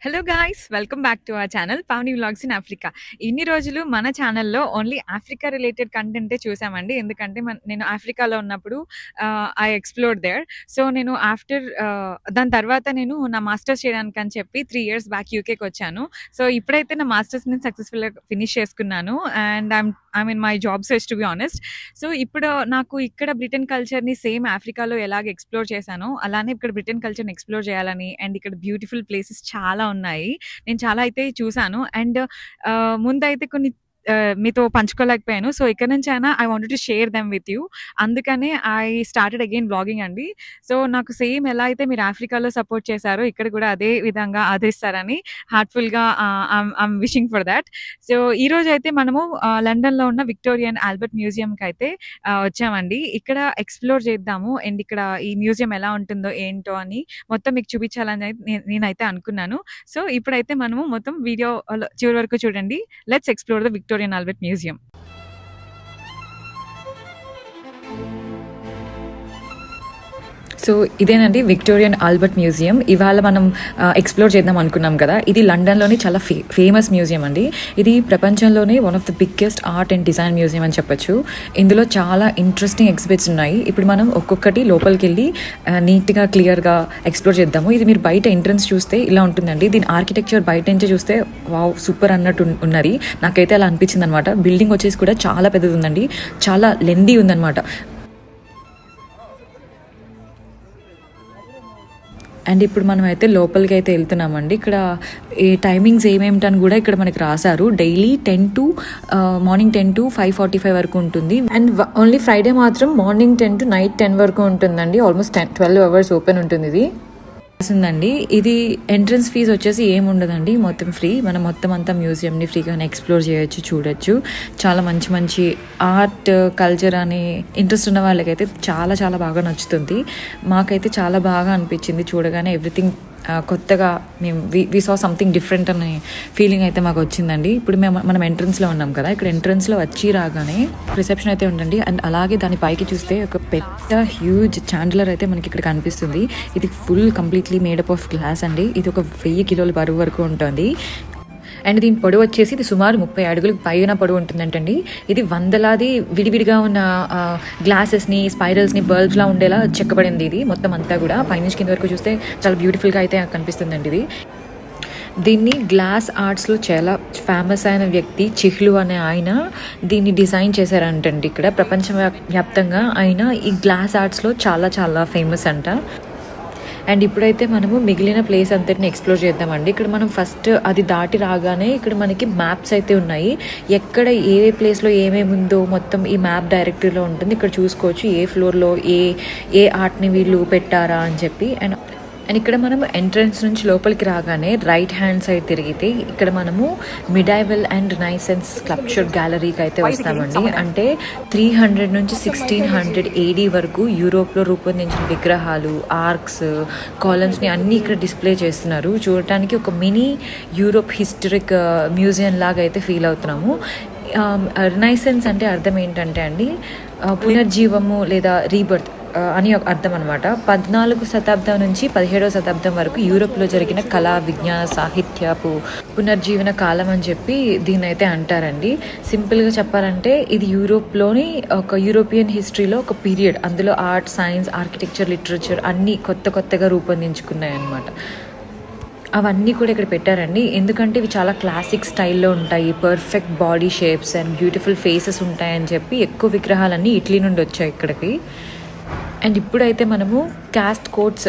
Hello guys! Welcome back to our channel 'Pavani vlogs in Africa'. ఇన్ని రోజులు మన ఛానల్‌లో ఓన్లీ ఆఫ్రికా రిలేటెడ్ కంటెంటే చూసామండి. ఎందుకంటే నేను ఆఫ్రికాలో ఉన్నప్పుడు ఐ ఎక్స్‌ప్లోర్డ్ దేర్. సో, నేను దాని తర్వాత నేను నా మాస్టర్స్ చేయడానికని చెప్పి 3 ఇయర్స్ బ్యాక్ యూకేకొచ్చాను. సో, ఇప్పుడైతే నా మాస్టర్స్ నేను సక్సెస్‌ఫుల్‌గా ఫినిష్ చేసుకున్నాను. And I'm in my job search to be honest. So, ఇప్పుడు నాకు ఇక్కడ బ్రిటన్ కల్చర్‌ని సేమ్ ఆఫ్రికాలో ఎలాగ ఎక్స్‌ప్లోర్ చేశానో, అలానే ఇక్కడ బ్రిటన్ కల్చర్‌ని ఎక్స్‌ప్లోర్ చేయాలని అండ్ ఇక్కడ బ్యూటిఫుల్ ప్లేసెస్ చాలా ఉన్నాయి. నేను చాలా అయితే చూసాను. అండ్ ముందైతే కొన్ని మీతో పంచుకోలేకపోయాను. సో, ఇక్కడి నుంచైనా I wanted to share them with you. అందుకనే ఐ స్టార్టెడ్ అగైన్ వ్లాగింగ్ అండి. సో, నాకు సేమ్ ఎలా అయితే మీరు ఆఫ్రికాలో సపోర్ట్ చేశారో ఇక్కడ కూడా అదే విధంగా ఆదరిస్తారని హార్ట్‌ఫుల్‌గా I am wishing for that. So, ఈరోజైతే మనము లండన్‌లో ఉన్న విక్టోరియా అండ్ ఆల్బర్ట్ మ్యూజియంకైతే వచ్చామండి. ఇక్కడ ఎక్స్‌ప్లోర్ చేద్దాము అండ్ ఇక్కడ ఈ మ్యూజియం ఎలా ఉంటుందో ఏంటో అని మొత్తం మీకు చూపించాలని నేనైతే అనుకున్నాను. సో, ఇప్పుడైతే మనము మొత్తం వీడియోలో చివరి వరకు చూడండి. Let's explore the Victoria and Albert museum. So, ఇదేనండి విక్టోరియా అండ్ ఆల్బర్ట్ మ్యూజియం. ఇవాళ మనం ఎక్స్‌ప్లోర్ చేద్దాం అనుకున్నాం కదా! ఇది లండన్‌లోని చాలా ఫేమస్ మ్యూజియం అండి. ఇది ప్రపంచంలోనే one of the biggest art and design museum అని చెప్పొచ్చు. ఇందులో చాలా ఇంట్రెస్టింగ్ ఎగ్జిబిట్స్ ఉన్నాయి. ఇప్పుడు మనం ఒక్కొక్కటి లోపలికెళ్ళి నీట్‌గా, క్లియర్‌గా ఎక్స్‌ప్లోర్ చేద్దాము. ఇది మీరు బయట ఎంట్రన్స్ చూస్తే ఇలా ఉంటుందండి. దీని ఆర్కిటెక్చర్ బయట నుంచి చూస్తే వావ్! సూపర్ అన్నట్టు ఉన్నది. నాకైతే అలా అనిపించిందనమాట. బిల్డింగ్ వచ్చేసి కూడా చాలా పెద్దది ఉందండి. చాలా లెంథీ ఉందనమాట. అండ్ ఇప్పుడు మనం అయితే లోపలికి అయితే వెళ్తున్నామండి. ఇక్కడ ఈ టైమింగ్స్ ఏమేమిటని కూడా ఇక్కడ మనకి రాశారు. డైలీ మార్నింగ్ 10 to 5:45 వరకు ఉంటుంది. అండ్ ఓన్లీ ఫ్రైడే మాత్రం మార్నింగ్ 10 to నైట్ 10 వరకు ఉంటుందండి. ఆల్మోస్ట్ 12 hours ఓపెన్ ఉంటుంది ఇది. ఉందండి. ఇది ఎంట్రన్స్ ఫీజు వచ్చేసి ఏముండదండి, మొత్తం ఫ్రీ. మనం మొత్తం అంతా మ్యూజియంని ఫ్రీగానే ఎక్స్ప్లోర్ చేయొచ్చు, చూడొచ్చు. చాలా మంచి మంచి ఆర్ట్, కల్చర్ అనే ఇంట్రెస్ట్ ఉన్న వాళ్ళకైతే చాలా చాలా బాగా నచ్చుతుంది. మాకైతే చాలా బాగా అనిపించింది చూడగానే. ఎవ్రీథింగ్ కొత్తగా మేము వి సా సంథింగ్ డిఫరెంట్ అనే ఫీలింగ్ అయితే మాకు వచ్చిందండి. ఇప్పుడు మనం ఎంట్రన్స్లో ఉన్నాం కదా, ఇక్కడ ఎంట్రన్స్లో వచ్చి రాగానే రిసెప్షన్ అయితే ఉండండి. అండ్ అలాగే దాని పైకి చూస్తే ఒక పెద్ద హ్యూజ్ చాండ్లర్ అయితే మనకి ఇక్కడ కనిపిస్తుంది. ఇది full completely made up of glass అండి. ఇది ఒక 1000 కిలోల బరువు వరకు ఉంటుంది. అండ్ దీని పొడవు వచ్చేసి ఇది సుమారు 30 అడుగులకు పైన పొడవు ఉంటుందంటండి. ఇది వందలాది విడివిడిగా ఉన్న గ్లాసెస్ని, స్పైరల్స్ని, బల్బ్స్లా ఉండేలా చెక్కబడింది. ఇది మొత్తం అంతా కూడా పైనుంచి కింద వరకు చూస్తే చాలా బ్యూటిఫుల్గా అయితే కనిపిస్తుందండి ఇది. దీన్ని గ్లాస్ ఆర్ట్స్లో చాలా ఫేమస్ అయిన వ్యక్తి చిహ్లు అనే ఆయన దీన్ని డిజైన్ చేశారంటండి. ఇక్కడ ప్రపంచవ్యాప్తంగా ఆయన ఈ గ్లాస్ ఆర్ట్స్లో చాలా చాలా ఫేమస్ అంట. అండ్ ఇప్పుడైతే మనము మిగిలిన ప్లేస్ అంతటిని ఎక్స్ప్లోర్ చేద్దామండి. ఇక్కడ మనం ఫస్ట్ అది దాటి రాగానే ఇక్కడ మనకి మ్యాప్స్ అయితే ఉన్నాయి. ఎక్కడ ఏ ప్లేస్లో ఏమేమి ఉందో మొత్తం ఈ మ్యాప్ డైరెక్టరీలో ఉంటుంది. ఇక్కడ చూసుకోవచ్చు ఏ ఫ్లోర్లో ఏ ఆర్ట్ని వీళ్ళు పెట్టారా అని చెప్పి. అండ్ ఇక్కడ మనం ఎంట్రన్స్ నుంచి లోపలికి రాగానే రైట్ హ్యాండ్ సైడ్ తిరిగితే ఇక్కడ మనము మిడైవల్ అండ్ రినైసెన్స్ స్కల్ప్చర్ గ్యాలరీకి అయితే వస్తామండి. అంటే 300 నుంచి 1600 AD వరకు యూరోప్లో రూపొందించిన విగ్రహాలు, ఆర్క్స్, కాలమ్స్ని అన్నీ ఇక్కడ డిస్ప్లే చేస్తున్నారు. చూడటానికి ఒక మినీ యూరోప్ హిస్టరిక్ మ్యూజియం లాగా అయితే ఫీల్ అవుతున్నాము. రినైసెన్స్ అంటే అర్థం ఏంటంటే అండి, పునర్జీవము లేదా రీబర్త్ అని అర్థం అనమాట. 14వ శతాబ్దం నుంచి 17వ శతాబ్దం వరకు యూరోప్లో జరిగిన కళా, విజ్ఞాన, సాహిత్యపు పునర్జీవన కాలం అని చెప్పి దీన్ని అయితే అంటారండి. సింపుల్గా చెప్పాలంటే ఇది యూరోప్లోని ఒక యూరోపియన్ హిస్టరీలో ఒక పీరియడ్. అందులో ఆర్ట్, సైన్స్, ఆర్కిటెక్చర్, లిటరేచర్ అన్నీ కొత్తగా రూపొందించుకున్నాయి అన్నమాట. అవన్నీ కూడా ఇక్కడ పెట్టారండి. ఎందుకంటే ఇవి చాలా క్లాసిక్ స్టైల్లో ఉంటాయి. Perfect body shapes and beautiful faces ఉంటాయని చెప్పి ఎక్కువ విగ్రహాలన్నీ ఇటలీ నుండి వచ్చాయి ఇక్కడికి. అండ్ ఇప్పుడైతే మనము క్యాస్ట్ కోడ్స్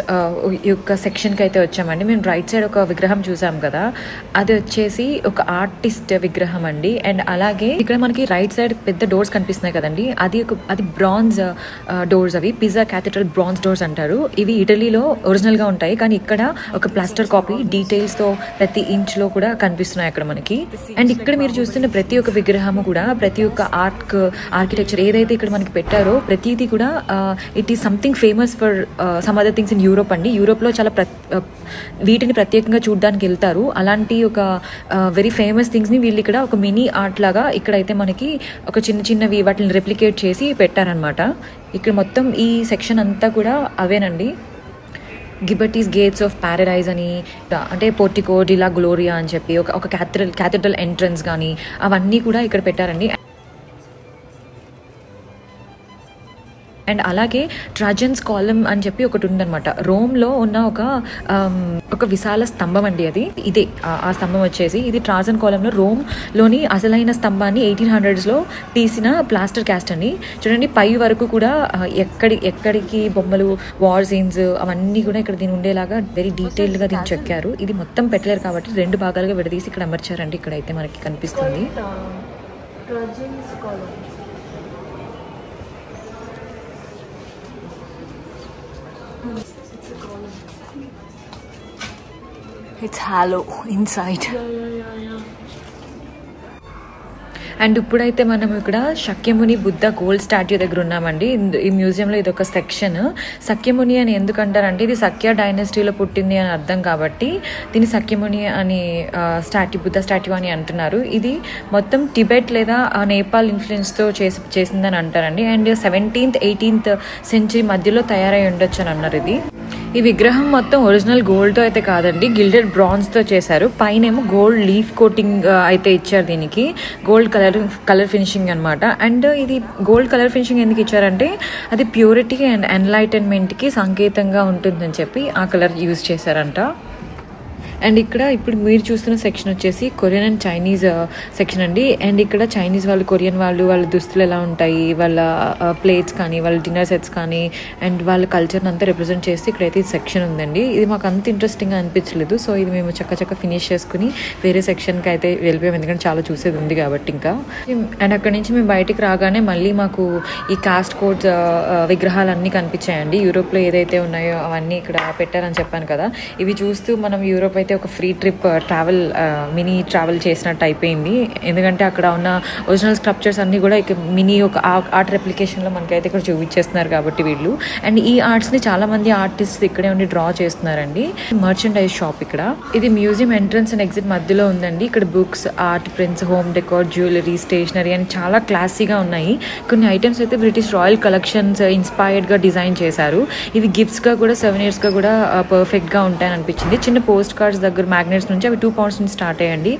యొక్క సెక్షన్కి అయితే వచ్చామండి. మేము రైట్ సైడ్ ఒక విగ్రహం చూసాం కదా, అది వచ్చేసి ఒక ఆర్టిస్ట్ విగ్రహం అండి. అండ్ అలాగే ఇక్కడ మనకి రైట్ సైడ్ పెద్ద డోర్స్ కనిపిస్తున్నాయి కదండి, అది బ్రాంజ్ డోర్స్. అవి పిజ్జా క్యాథడ్రల్ బ్రాంజ్ డోర్స్ అంటారు. ఇవి ఇటలీలో ఒరిజినల్గా ఉంటాయి, కానీ ఇక్కడ ఒక ప్లాస్టర్ కాపీ డీటెయిల్స్తో ప్రతి ఇంచ్లో కూడా కనిపిస్తున్నాయి అక్కడ మనకి. అండ్ ఇక్కడ మీరు చూస్తున్న ప్రతి ఒక్క విగ్రహము కూడా, ప్రతి ఒక్క ఆర్కిటెక్చర్ ఏదైతే ఇక్కడ మనకి పెట్టారో ప్రతిదీ కూడా it is something famous for some other things in Europe అండి. యూరోప్లో చాలా వీటిని ప్రత్యేకంగా చూడడానికి వెళ్తారు. అలాంటి ఒక వెరీ ఫేమస్ థింగ్స్ని వీళ్ళు ఇక్కడ ఒక మినీ ఆర్ట్ లాగా ఇక్కడైతే మనకి ఒక చిన్నవి వాటిని రెప్లికేట్ చేసి పెట్టారనమాట. ఇక్కడ మొత్తం ఈ సెక్షన్ అంతా కూడా అవేనండి. గిబర్టీస్ గేట్స్ ఆఫ్ ప్యారడైజ్ అని, అంటే పోర్టికో డిలా గ్లోరియా అని చెప్పి ఒక క్యాథడ్రల్ ఎంట్రన్స్ కానీ అవన్నీ కూడా ఇక్కడ పెట్టారండి. అండ్ అలాగే ట్రాజన్స్ కాలం అని చెప్పి ఒకటి ఉందన్నమాట. రోమ్లో ఉన్న ఒక విశాల స్తంభం అండి అది. ఇదే ఆ స్తంభం వచ్చేసి ఇది ట్రాజన్ కాలంలో రోమ్లోని అసలైన స్తంభాన్ని 1800s తీసిన ప్లాస్టర్ క్యాస్ట్ అండి. చూడండి పై వరకు కూడా ఎక్కడికి బొమ్మలు, వార్ సీన్స్ అవన్నీ కూడా ఇక్కడ దీని ఉండేలాగా వెరీ డీటెయిల్డ్గా దీన్ని చెక్కారు. ఇది మొత్తం పెట్టలేరు కాబట్టి 2 భాగాలుగా విడదీసి ఇక్కడ అమర్చారండి. ఇక్కడైతే మనకి కనిపిస్తుంది. It's hollow inside. అండ్ ఇప్పుడైతే మనం ఇక్కడ శక్యముని బుద్ధ గోల్డ్ స్టాట్యూ దగ్గర ఉన్నామండి. ఈ మ్యూజియంలో ఇది ఒక సెక్షన్. శక్యముని అని ఎందుకంటారంటే ఇది శక్య డైనస్టీలో పుట్టింది అని అర్థం కాబట్టి దీన్ని శక్యముని అని బుద్ధ స్టాట్యూ అని అంటున్నారు. ఇది మొత్తం టిబెట్ లేదా నేపాల్ ఇన్ఫ్లుయెన్స్తో చేసిందని అంటారండి. అండ్ 17th 18th సెంచరీ మధ్యలో తయారై ఉండొచ్చు అని అన్నారు. ఈ విగ్రహం మొత్తం ఒరిజినల్ గోల్డ్తో అయితే కాదండి, గిల్డెడ్ బ్రాంజ్తో చేశారు. పైన ఏమో గోల్డ్ లీఫ్ కోటింగ్ అయితే ఇచ్చారు. దీనికి గోల్డ్ కలర్ ఫినిషింగ్ అనమాట. అండ్ ఇది గోల్డ్ కలర్ ఫినిషింగ్ ఎందుకు ఇచ్చారంటే అది ప్యూరిటీ అండ్ ఎన్లైటన్మెంట్కి సంకేతంగా ఉంటుందని చెప్పి ఆ కలర్ యూజ్ చేశారంట. అండ్ ఇక్కడ ఇప్పుడు మీరు చూస్తున్న సెక్షన్ వచ్చేసి కొరియన్ అండ్ చైనీస్ సెక్షన్ అండి. అండ్ ఇక్కడ చైనీస్ వాళ్ళు, కొరియన్ వాళ్ళ దుస్తులు ఎలా ఉంటాయి, వాళ్ళ ప్లేట్స్ కానీ, వాళ్ళ డిన్నర్ సెట్స్ కానీ, అండ్ వాళ్ళ కల్చర్ని అంతా రిప్రజెంట్ చేసి ఇక్కడైతే ఈ సెక్షన్ ఉందండి. ఇది మాకు అంత ఇంట్రెస్టింగ్గా అనిపించలేదు. సో ఇది మేము చక్క ఫినిష్ చేసుకుని వేరే సెక్షన్కి అయితే వెళ్ళిపోయాం, ఎందుకంటే చాలా చూసేది ఉంది కాబట్టి ఇంకా. అండ్ అక్కడి నుంచి మేము బయటికి రాగానే మళ్ళీ మాకు ఈ కాస్ట్ కోడ్స్ విగ్రహాలన్నీ కనిపించాయండి. యూరోప్లో ఏదైతే ఉన్నాయో అవన్నీ ఇక్కడ పెట్టారని చెప్పాను కదా. ఇవి చూస్తూ మనం యూరోప్ అయితే ఒక ఫ్రీ ట్రిప్ మినీ ట్రావెల్ చేసినట్టు అయిపోయింది. ఎందుకంటే అక్కడ ఉన్న ఒరిజినల్ స్కల్ప్చర్స్ అన్నీ కూడా ఇక మినీ ఒక ఆర్ట్ రెప్లికేషన్లో మనకైతే ఇక్కడ చూపించేస్తున్నారు కాబట్టి వీళ్ళు. అండ్ ఈ ఆర్ట్స్ని చాలా మంది ఆర్టిస్ట్ ఇక్కడే ఉండి డ్రా చేస్తున్నారండి. మర్చెండైజ్ షాప్ ఇక్కడ. ఇది మ్యూజియం ఎంట్రన్స్ అండ్ ఎగ్జిట్ మధ్యలో ఉందండి. ఇక్కడ books, art prints, home decor, jewellery, stationery అని చాలా క్లాసీగా ఉన్నాయి. కొన్ని ఐటమ్స్ అయితే బ్రిటిష్ రాయల్ కలెక్షన్స్ ఇన్స్పైర్డ్గా డిజైన్ చేశారు. ఇవి గిఫ్ట్స్గా కూడా సోవెనీర్స్గా కూడా పర్ఫెక్ట్గా ఉంటాయని అనిపించింది. చిన్న పోస్ట్ కార్డ్స్ దగ్గర మ్యాగ్నెట్స్ నుంచి అవి 2 pounds నుంచి స్టార్ట్ అయ్యండి.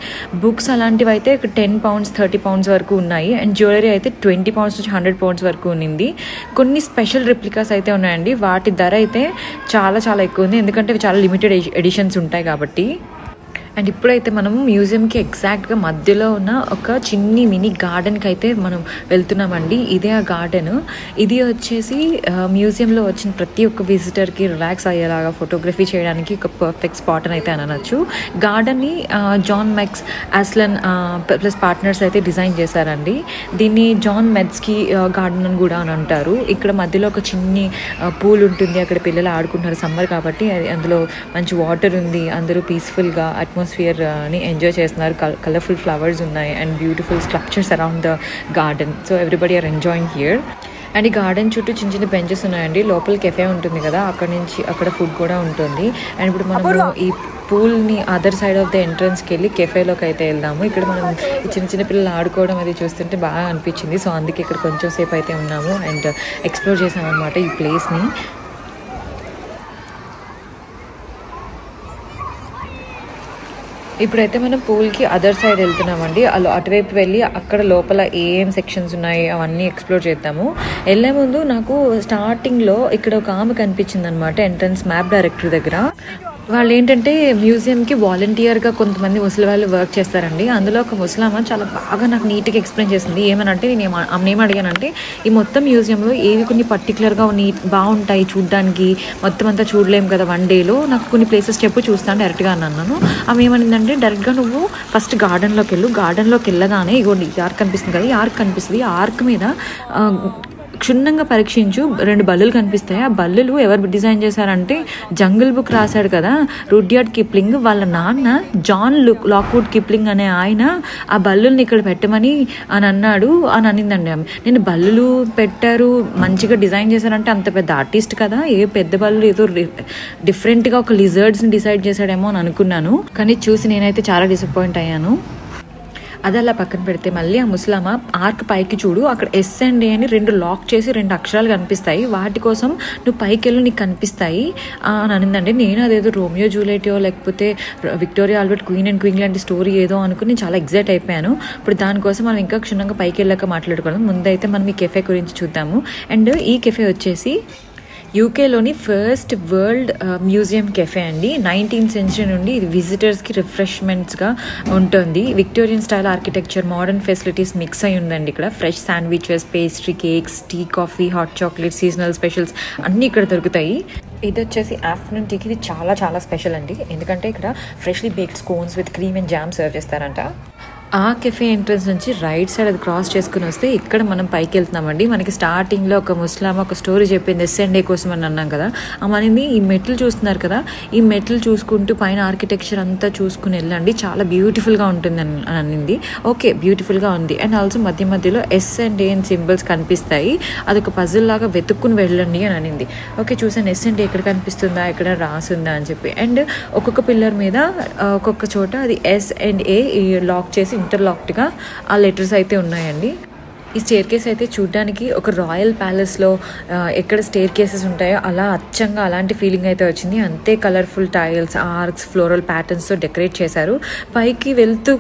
బుక్స్ అలాంటివి అయితే ఇక్కడ 10 pounds 30 pounds వరకు ఉన్నాయి. అండ్ జ్యువెలరీ అయితే 20 pounds నుంచి 100 pounds వరకు ఉన్నింది. కొన్ని స్పెషల్ రెప్లికాస్ అయితే ఉన్నాయండి. వాటి ధర అయితే చాలా ఎక్కువ ఉంది, ఎందుకంటే ఇవి చాలా లిమిటెడ్ ఎడిషన్స్ ఉంటాయి కాబట్టి. అండ్ ఇప్పుడైతే మనం మ్యూజియంకి ఎగ్జాక్ట్గా మధ్యలో ఉన్న ఒక చిన్ని మినీ గార్డెన్కి అయితే మనం వెళ్తున్నామండి. ఇదే ఆ గార్డెన్. ఇది వచ్చేసి మ్యూజియంలో వచ్చిన ప్రతి ఒక్క విజిటర్కి రిలాక్స్ అయ్యేలాగా ఫోటోగ్రఫీ చేయడానికి ఒక పర్ఫెక్ట్ స్పాట్ అని అయితే అనొచ్చు. గార్డెన్ని జాన్ మెక్స్ అస్లన్ ప్లస్ పార్ట్నర్స్ అయితే డిజైన్ చేశారండి. దీన్ని జాన్ మెడ్స్కీ గార్డెన్ అని కూడా అని అంటారు. ఇక్కడ మధ్యలో ఒక చిన్ని పూల్ ఉంటుంది, అక్కడ పిల్లలు ఆడుకుంటున్నారు సమ్మర్ కాబట్టి. అందులో మంచి వాటర్ ఉంది, అందరూ పీస్ఫుల్గా అట్మాస్ఫియర్ని ఎంజాయ్ చేస్తున్నారు. కలర్ఫుల్ ఫ్లవర్స్ ఉన్నాయి and beautiful structures around the garden. So everybody are enjoying here. And ఈ గార్డెన్ చుట్టూ చిన్న బెంచెస్ ఉన్నాయండి. లోపల కెఫే ఉంటుంది కదా, అక్కడ ఫుడ్ కూడా ఉంటుంది. అండ్ ఇప్పుడు మనము ఈ పూల్ని అదర్ సైడ్ ఆఫ్ ద ఎంట్రన్స్కి వెళ్ళి కెఫేలోకి అయితే వెళ్దాము. ఇక్కడ మనం ఈ చిన్న పిల్లలు ఆడుకోవడం అది చూస్తుంటే బాగా అనిపించింది. సో అందుకే ఇక్కడ కొంచెం సేపు అయితే ఉన్నాము అండ్ ఎక్స్ప్లోర్ చేసామన్నమాట ఈ ప్లేస్ని. ఇప్పుడైతే మనం పూల్కి అదర్ సైడ్ వెళ్తున్నామండి. అటువైపు వెళ్ళి అక్కడ లోపల ఏం సెక్షన్స్ ఉన్నాయి అవన్నీ ఎక్స్ప్లోర్ చేద్దాము. వెళ్ళే ముందు నాకు స్టార్టింగ్లో ఇక్కడ ఒక ఆమె కనిపించింది అనమాట, ఎంట్రన్స్ మ్యాప్ డైరెక్టర్ దగ్గర. వాళ్ళు ఏంటంటే మ్యూజియంకి వాలంటీర్గా కొంతమంది ముసలి వాళ్ళు వర్క్ చేస్తారండి. అందులో ఒక ముసలామ చాలా బాగా నాకు నీట్గా ఎక్స్ప్లెయిన్ చేసింది. ఏమనంటే నేను అడిగానంటే ఈ మొత్తం మ్యూజియంలో ఏవి కొన్ని పర్టికులర్గా బాగుంటాయి చూడడానికి, మొత్తం అంతా చూడలేము కదా వన్ డేలో, నాకు కొన్ని ప్లేసెస్ చెప్పు చూస్తాను డైరెక్ట్గా అన్నాను. ఆమె ఏమనిందంటే డైరెక్ట్గా నువ్వు ఫస్ట్ గార్డెన్లోకి వెళ్ళు, గార్డెన్లోకి వెళ్ళగానే ఇగోండి ఈ ఆర్క్ కనిపిస్తుంది కదా, ఈ ఆర్క్ కనిపిస్తుంది. ఆ ఆర్క్ మీద క్షుణ్ణంగా పరీక్షించు, 2 బల్లులు కనిపిస్తాయి. ఆ బల్లులు ఎవరు డిజైన్ చేశారంటే జంగిల్ బుక్ రాశాడు కదా రుడ్యార్డ్ కిప్లింగ్, వాళ్ళ నాన్న జాన్ లాక్వుడ్ కిప్లింగ్ అనే ఆయన ఆ బల్లుల్ని ఇక్కడ పెట్టమని అన్నాడు అని అనిందండి ఆమె. నేను బల్లులు పెట్టారు మంచిగా డిజైన్ చేశారంటే అంత పెద్ద ఆర్టిస్ట్ కదా, ఏ పెద్ద బల్లు ఏదో డిఫరెంట్గా ఒక లిజర్డ్స్ని డిసైడ్ చేశాడేమో అని అనుకున్నాను. కానీ చూసి నేనైతే చాలా డిసప్పాయింట్ అయ్యాను. అది అలా పక్కన పెడితే మళ్ళీ ఆ ముసలామ ఆర్క్ పైకి చూడు, అక్కడ S&A అని 2 లాక్ చేసి 2 అక్షరాలు కనిపిస్తాయి, వాటి కోసం నువ్వు పైకి వెళ్ళి నీకు కనిపిస్తాయి అని అనిందండి. నేను అదేదో రోమియో జూలియటో లేకపోతే Victoria Albert queen and queen లాంటి స్టోరీ ఏదో అనుకుని చాలా ఎగ్జైట్ అయిపోయాను. ఇప్పుడు దానికోసం మనం ఇంకా క్షుణ్ణంగా పైకి వెళ్ళాక మాట్లాడుకోవడం. ముందైతే మనం ఈ కెఫే గురించి చూద్దాము. అండ్ ఈ కెఫే వచ్చేసి యూకేలోని ఫస్ట్ వరల్డ్ మ్యూజియం కెఫే అండి. 19th century నుండి ఇది విజిటర్స్కి రిఫ్రెష్మెంట్స్గా ఉంటుంది. Victorian style architecture, modern facilities mix అయి ఉందండి. ఇక్కడ fresh sandwiches, pastry, cakes, tea, coffee, hot chocolate, seasonal specials అన్నీ ఇక్కడ దొరుకుతాయి. ఇది వచ్చేసి ఆఫ్టర్నూన్ టీకి ఇది చాలా చాలా స్పెషల్ అండి, ఎందుకంటే ఇక్కడ freshly baked scones with cream and jam serve చేస్తారంట. ఆ కెఫే ఎంట్రన్స్ నుంచి రైట్ సైడ్ అది క్రాస్ చేసుకుని వస్తే ఇక్కడ మనం పైకి వెళ్తున్నామండి. మనకి స్టార్టింగ్లో ఒక ముస్లాం ఒక స్టోరీ చెప్పింది S&A కోసం అని అన్నాం కదా, మనది ఈ మెట్లు చూస్తున్నారు కదా, ఈ మెట్లు చూసుకుంటూ పైన ఆర్కిటెక్చర్ అంతా చూసుకుని వెళ్ళండి, చాలా బ్యూటిఫుల్గా ఉంటుంది అని అనింది. ఓకే, బ్యూటిఫుల్గా ఉంది. అండ్ ఆల్సో మధ్య మధ్యలో S&A అని సింబల్స్ కనిపిస్తాయి, అదొక పజిల్ లాగా వెతుక్కుని వెళ్ళండి అని అనింది. ఓకే, చూసాను S&A ఎక్కడ కనిపిస్తుందా, ఎక్కడ రాసుందా అని చెప్పి. అండ్ ఒక్కొక్క పిల్లర్ మీద ఒక్కొక్క చోట అది S&A లాక్ చేసి ఇంటర్లాక్డ్గా ఆ లెటర్స్ అయితే ఉన్నాయండి. ఈ స్టేర్ కేస్ అయితే చూడ్డానికి ఒక రాయల్ ప్యాలెస్లో ఎక్కడ స్టేర్ కేసెస్ ఉంటాయో అలా అచ్చంగా అలాంటి ఫీలింగ్ అయితే వచ్చింది. అంతే కలర్ఫుల్ టైల్స్, ఆర్క్స్, ఫ్లోరల్ ప్యాటర్న్స్తో డెకరేట్ చేశారు. పైకి వెళ్తూ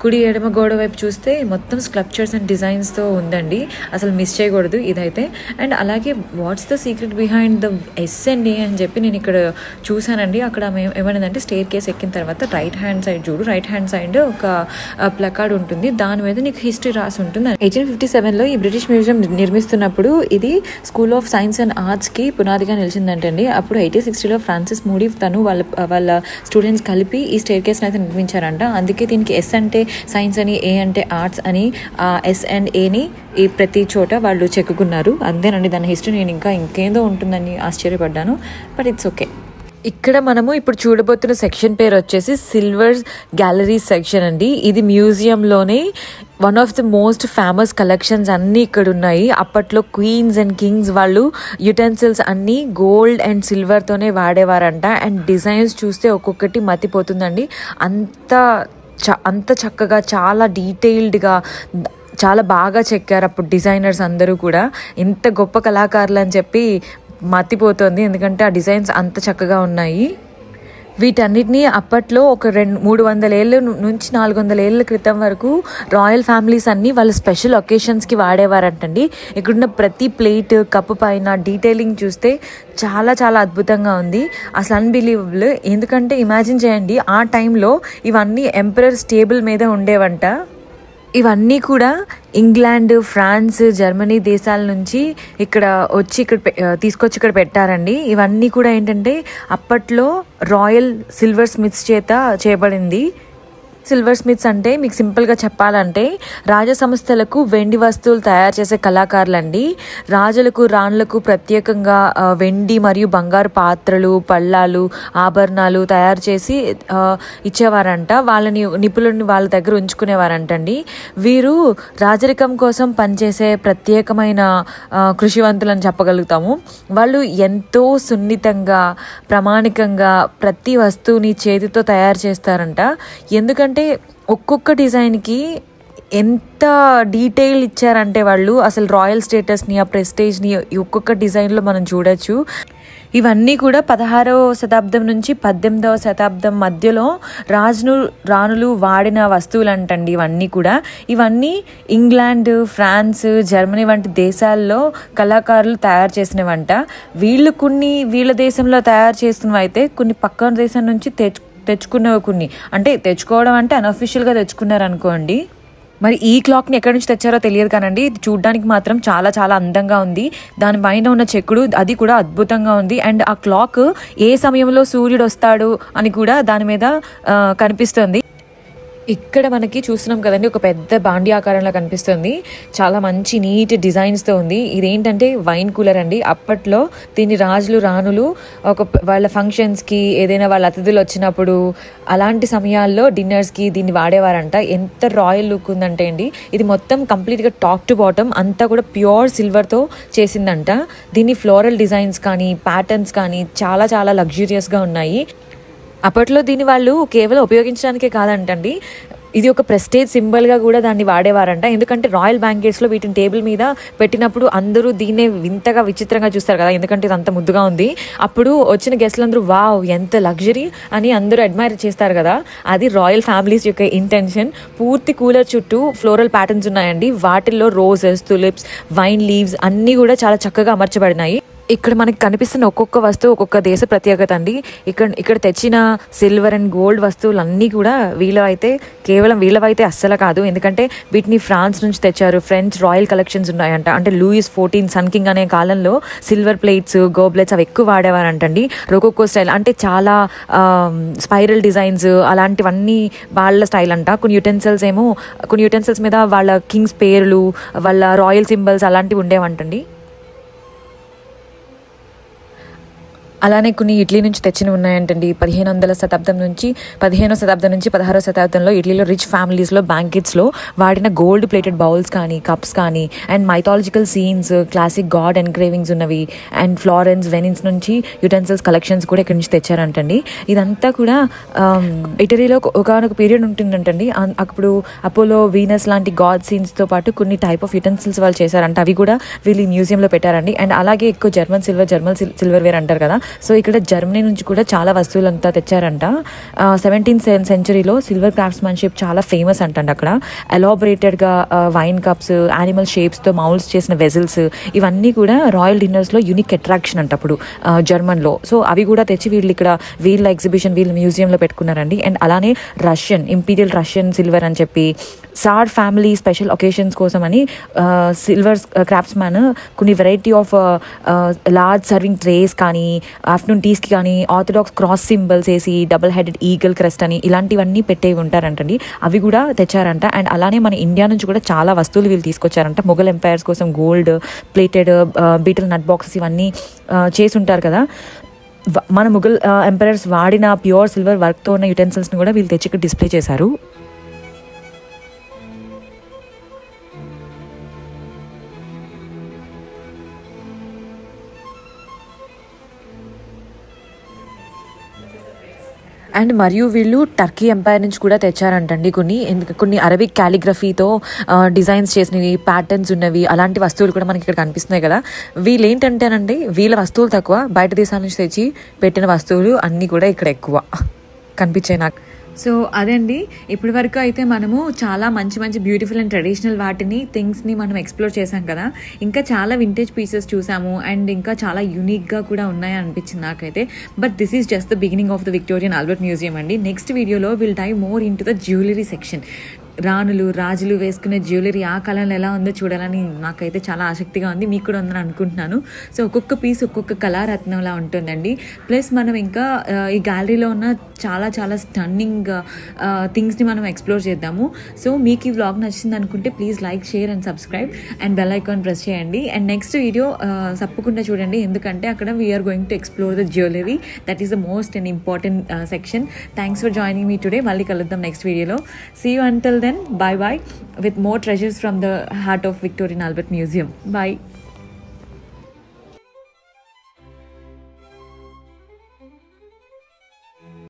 కుడి ఎడమ గోడ వైపు చూస్తే మొత్తం స్కల్ప్చర్స్ అండ్ డిజైన్స్తో ఉందండి, అసలు మిస్ చేయకూడదు ఇదైతే. అండ్ అలాగే what's the secret behind the S&A అని చెప్పి నేను ఇక్కడ చూశానండి. అక్కడ ఏమైందంటే స్టేర్ కేస్ ఎక్కిన తర్వాత రైట్ హ్యాండ్ సైడ్ చూడు, రైట్ హ్యాండ్ సైడ్ ఒక ప్లకార్డ్ ఉంటుంది, దాని మీద నీకు హిస్టరీ రాసి ఉంటుంది. 1857లో ఈ బ్రిటిష్ మ్యూజియం నిర్మిస్తున్నప్పుడు ఇది స్కూల్ ఆఫ్ సైన్స్ అండ్ ఆర్ట్స్కి పునాదిగా నిలిచిందంటండి. అప్పుడు 1860లో ఫ్రాన్సిస్ మూడీ తను వాళ్ళ స్టూడెంట్స్ కలిపి ఈ స్టేర్ కేస్ని అయితే నిర్మించారంట. అందుకే దీనికి S అంటే సైన్స్ అని, A అంటే ఆర్ట్స్ అని, S&Aని ఈ ప్రతి చోట వాళ్ళు చెక్కుకున్నారు. అంతేనండి దాని హిస్టరీ. నేను ఇంకేందో ఉంటుందని ఆశ్చర్యపడ్డాను, బట్ ఇట్స్ ఓకే. ఇక్కడ మనము ఇప్పుడు చూడబోతున్న సెక్షన్ పేరు వచ్చేసి సిల్వర్ గ్యాలరీ సెక్షన్ అండి. ఇది మ్యూజియంలోనే one of the most famous collections అన్నీ ఇక్కడ ఉన్నాయి. అప్పట్లో క్వీన్స్ అండ్ కింగ్స్ వాళ్ళు యుటెన్సిల్స్ అన్నీ గోల్డ్ అండ్ సిల్వర్తోనే వాడేవారంట. అండ్ డిజైన్స్ చూస్తే ఒక్కొక్కటి మతిపోతుందండి, అంత చక్కగా, చాలా డీటెయిల్డ్గా, చాలా బాగా చెక్కారు అప్పుడు డిజైనర్స్ అందరూ కూడా. ఎంత గొప్ప కళాకారులు అని చెప్పి మతిపోతుంది, ఎందుకంటే ఆ డిజైన్స్ అంత చక్కగా ఉన్నాయి. వీటన్నిటినీ అప్పట్లో ఒక 300 ఏళ్ళ నుంచి 400 ఏళ్ళ క్రితం వరకు రాయల్ ఫ్యామిలీస్ అన్నీ వాళ్ళ స్పెషల్ ఒకేషన్స్కి వాడేవారంటండి. ఇక్కడున్న ప్రతి ప్లేట్, కప్పు పైన డీటెయిలింగ్ చూస్తే చాలా చాలా అద్భుతంగా ఉంది, అసలు అన్బిలీవబుల్. ఎందుకంటే ఇమాజిన్ చేయండి, ఆ టైంలో ఇవన్నీ ఎంపరర్స్ టేబుల్ మీద ఉండేవంట. ఇవన్నీ కూడా ఇంగ్లాండ్, ఫ్రాన్స్, జర్మనీ దేశాల నుంచి తీసుకొచ్చి ఇక్కడ పెట్టారండి. ఇవన్నీ కూడా ఏంటంటే అప్పట్లో రాయల్ సిల్వర్ స్మిత్స్ చేత చేయబడింది. సిల్వర్ స్మిత్స్ అంటే మీకు సింపుల్గా చెప్పాలంటే రాజ సంస్థలకు వెండి వస్తువులు తయారు చేసే కళాకారులండి. రాజులకు, రాణులకు ప్రత్యేకంగా వెండి మరియు బంగారు పాత్రలు, పళ్ళాలు, ఆభరణాలు తయారు చేసి ఇచ్చేవారంట. వాళ్ళని నిపుణులని వాళ్ళ దగ్గర ఉంచుకునేవారంటండి. వీరు రాజరికం కోసం పనిచేసే ప్రత్యేకమైన కృషివంతులని చెప్పగలుగుతాము. వాళ్ళు ఎంతో సున్నితంగా, ప్రామాణికంగా ప్రతి వస్తువుని చేతితో తయారు చేస్తారంట. ఎందుకంటే ఒక్కొక్క డిజైన్కి ఎంత డీటెయిల్ ఇచ్చారంటే వాళ్ళు అసలు రాయల్ స్టేటస్ని, ఆ ప్రెస్టేజ్ని ఒక్కొక్క డిజైన్లో మనం చూడొచ్చు. ఇవన్నీ కూడా 16వ శతాబ్దం నుంచి 18వ శతాబ్దం మధ్యలో రాణులు వాడిన వస్తువులు అంటండి ఇవన్నీ ఇంగ్లాండ్, ఫ్రాన్స్, జర్మనీ వంటి దేశాల్లో కళాకారులు తయారు చేసినవంట. వీళ్ళ దేశంలో తయారు చేసినవి అయితే కొన్ని పక్కన దేశం నుంచి తెచ్చుకున్నవి కొన్ని, అంటే తెచ్చుకోవడం అంటే అన్అఫీషియల్గా తెచ్చుకున్నారు అనుకోండి. మరి ఈ క్లాక్ని ఎక్కడి నుంచి తెచ్చారో తెలియదు కానండి, ఇది చూడడానికి మాత్రం చాలా చాలా అందంగా ఉంది. దానిపైన ఉన్న చెక్కుడు అది కూడా అద్భుతంగా ఉంది. అండ్ ఆ క్లాక్ ఏ సమయంలో సూర్యుడు వస్తాడు అని కూడా దాని మీద కనిపిస్తుంది. ఇక్కడ మనకి చూస్తున్నాం కదండి, ఒక పెద్ద బాండి ఆకారంలో కనిపిస్తుంది, చాలా మంచి నీట్ డిజైన్స్తో ఉంది. ఇదేంటంటే వైన్ కూలర్ అండి. అప్పట్లో దీన్ని రాజులు, రాణులు వాళ్ళ ఫంక్షన్స్కి, ఏదైనా వాళ్ళ అతిథులు వచ్చినప్పుడు అలాంటి సమయాల్లో డిన్నర్స్కి దీన్ని వాడేవారంట. ఎంత రాయల్ లుక్ ఉందంటే అండి, ఇది మొత్తం కంప్లీట్గా టాప్ టు బాటమ్ అంతా కూడా ప్యూర్ సిల్వర్తో చేసిందంట. దీన్ని ఫ్లోరల్ డిజైన్స్ కానీ, ప్యాటర్న్స్ కానీ చాలా చాలా లగ్జూరియస్గా ఉన్నాయి. అప్పట్లో దీన్ని వాళ్ళు కేవలం ఉపయోగించడానికే కాదంటండి, ఇది ఒక ప్రెస్టేజ్ సింబల్గా కూడా దాన్ని వాడేవారంట. ఎందుకంటే రాయల్ బ్యాంకెట్స్లో వీటిని టేబుల్ మీద పెట్టినప్పుడు అందరూ దీన్నే వింతగా విచిత్రంగా చూస్తారు కదా, ఎందుకంటే ఇది అంత ముద్దుగా ఉంది. అప్పుడు వచ్చిన గెస్ట్లందరూ వావ్ ఎంత లగ్జరీ అని అందరూ అడ్మైర్ చేస్తారు కదా, అది రాయల్ ఫ్యామిలీస్ యొక్క ఇంటెన్షన్. పూర్తి కూలర్ చుట్టూ ఫ్లోరల్ ప్యాటర్న్స్ ఉన్నాయండి. వాటిల్లో రోజెస్, తులిప్స్, వైన్ లీవ్స్ అన్నీ కూడా చాలా చక్కగా అమర్చబడినాయి. ఇక్కడ మనకి కనిపిస్తున్న ఒక్కొక్క వస్తువు ఒక్కొక్క దేశ ప్రత్యేకత అండి. ఇక్కడ తెచ్చిన సిల్వర్ అండ్ గోల్డ్ వస్తువులు అన్నీ కూడా కేవలం వీళ్ళవైతే అస్సలు కాదు. ఎందుకంటే వీటిని ఫ్రాన్స్ నుంచి తెచ్చారు. ఫ్రెంచ్ రాయల్ కలెక్షన్స్ ఉన్నాయంట. అంటే లూయిస్ 14 సన్ కింగ్ అనే కాలంలో సిల్వర్ ప్లేట్స్, గోబ్లెట్స్ అవి ఎక్కువ వాడేవారంటండి. రొకోకో స్టైల్ అంటే చాలా స్పైరల్ డిజైన్స్ అలాంటివన్నీ వాళ్ళ స్టైల్ అంట. కొన్ని యుటెన్సిల్స్ మీద వాళ్ళ కింగ్స్ పేర్లు, వాళ్ళ రాయల్ సింబల్స్ అలాంటివి ఉండేవంటండి. అలానే కొన్ని ఇటలీ నుంచి తెచ్చినవి ఉన్నాయంటండి. 15వ శతాబ్దం నుంచి 16వ శతాబ్దంలో ఇటలీలో రిచ్ ఫ్యామిలీస్లో బ్యాంకెట్స్లో వాడిన గోల్డ్ ప్లేటెడ్ బౌల్స్ కానీ, కప్స్ కానీ, and mythological scenes, classic god engravings ఉన్నవి, అండ్ ఫ్లారెన్స్, వెనిస్ నుంచి యుటెన్సిల్స్ కలెక్షన్స్ కూడా ఇక్కడి నుంచి తెచ్చారంటండి. ఇదంతా కూడా ఇటలీలో ఒకనొక పీరియడ్ ఉంటుందంటండి. అప్పుడు అపోలో, వీనస్ లాంటి గాడ్ సీన్స్తో పాటు కొన్ని టైప్ ఆఫ్ యుటెన్సిల్స్ వాళ్ళు చేశారంట. అవి కూడా వీళ్ళు ఈ మ్యూజియంలో పెట్టారండి. అండ్ అలాగే ఎక్కువ జర్మన్ సిల్వర్ వేర్ అంటారు కదా, సో ఇక్కడ జర్మనీ నుంచి కూడా చాలా వస్తువులంతా తెచ్చారంట. 17th సెంచరీలో సిల్వర్ క్రాఫ్ట్స్మెన్షిప్ చాలా ఫేమస్ అంటండి. అక్కడ ఎలాబొరేటెడ్గా వైన్ కప్స్, యానిమల్ షేప్స్తో మౌల్స్ చేసిన వెజల్స్, ఇవన్నీ కూడా రాయల్ డిన్నర్స్లో యూనిక్ అట్రాక్షన్ అంట అప్పుడు జర్మన్లో. సో అవి కూడా తెచ్చి వీళ్ళ ఎగ్జిబిషన్, వీళ్ళ మ్యూజియంలో పెట్టుకున్నారండి. అండ్ అలానే ఇంపీరియల్ రష్యన్ సిల్వర్ అని చెప్పి సార్ ఫ్యామిలీ స్పెషల్ ఒకేషన్స్ కోసం అని సిల్వర్ క్రాఫ్ట్స్ మ్యాన్ కొన్ని variety of large serving trace కానీ, ఆఫ్టర్నూన్ టీస్కి కానీ ఆర్థోడాక్స్ క్రాస్ సింబల్స్ వేసి డబుల్ హెడెడ్ ఈగల్ క్రెస్ట్ అని ఇలాంటివన్నీ పెట్టేవి ఉంటారంటండి. అవి కూడా తెచ్చారంట. అండ్ అలానే మన ఇండియా నుంచి కూడా చాలా వస్తువులు వీళ్ళు తీసుకొచ్చారంట. మొఘల్ ఎంపైర్స్ కోసం గోల్డ్ ప్లేటెడ్ బీటల్ నట్ బాక్సెస్ ఇవన్నీ చేసి ఉంటారు కదా. మన మొఘల్ ఎంపైర్స్ వాడిన ప్యూర్ సిల్వర్ వర్క్తో ఉన్న యుటెన్సిల్స్ని కూడా వీళ్ళు తెచ్చి ఇక్కడ డిస్ప్లే చేశారు. అండ్ మరియు వీళ్ళు టర్కీ ఎంపైర్ నుంచి కూడా తెచ్చారంటండి కొన్ని అరబిక్ క్యాలిగ్రఫీతో డిజైన్స్ చేసినవి, ప్యాటర్న్స్ ఉన్నవి, అలాంటి వస్తువులు కూడా మనకి ఇక్కడ కనిపిస్తున్నాయి కదా. వీళ్ళు ఏంటంటేనండి, వీళ్ళ వస్తువులు తక్కువ, బయట దేశాల నుంచి తెచ్చి పెట్టిన వస్తువులు అన్నీ కూడా ఇక్కడ ఎక్కువ కనిపించాయి నాకు. సో అదండి, ఇప్పటి వరకు అయితే మనము చాలా మంచి బ్యూటిఫుల్ అండ్ ట్రెడిషనల్ థింగ్స్ని మనం ఎక్స్ప్లోర్ చేసాం కదా. ఇంకా చాలా వింటేజ్ పీసెస్ చూసాము అండ్ ఇంకా చాలా యూనిక్గా కూడా ఉన్నాయని అనిపించింది నాకైతే. But this is just the beginning of the Victorian Albert museum అండి. నెక్స్ట్ వీడియోలో will dive more into the jewellery section. రాజులు వేసుకునే జ్యువెలరీ ఆ కాలంలో ఎలా ఉందో చూడాలని నాకైతే చాలా ఆసక్తిగా ఉంది, మీకు కూడా ఉందని అనుకుంటున్నాను. సో ఒక్కొక్క పీస్ ఒక్కొక్క కళారత్నంలా ఉంటుందండి. ప్లస్ మనం ఇంకా ఈ గ్యాలరీలో ఉన్న చాలా స్టన్నింగ్ థింగ్స్ని మనం ఎక్స్ప్లోర్ చేద్దాము. సో మీకు ఈ వ్లాగ్ నచ్చింది అనుకుంటే please like, share and subscribe and bell icon press చేయండి. అండ్ నెక్స్ట్ వీడియో తప్పకుండా చూడండి, ఎందుకంటే అక్కడ we're going to explore the jewellery. That is the most and important section. Thanks for joining me today. మళ్ళీ కలుద్దాం next వీడియోలో. See you until then, bye with more treasures from the heart of Victorian Albert Museum. Bye.